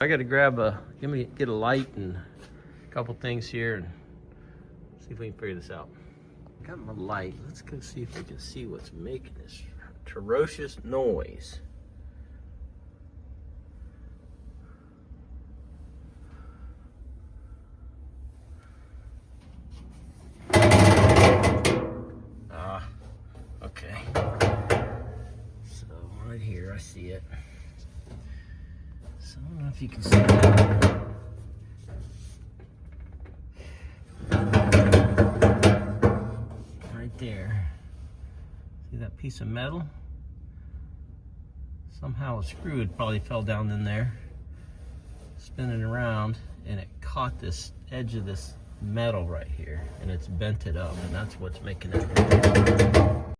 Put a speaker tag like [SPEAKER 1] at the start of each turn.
[SPEAKER 1] I got to get a light and a couple things here and see if we can figure this out. Got my light. Let's go see if we can see what's making this ferocious noise. Okay. So right here, I see it. So I don't know if you can see that. Right there. See that piece of metal? Somehow a screw probably fell down in there, spinning around, and it caught this edge of this metal right here, and it's bent it up, and that's what's making it.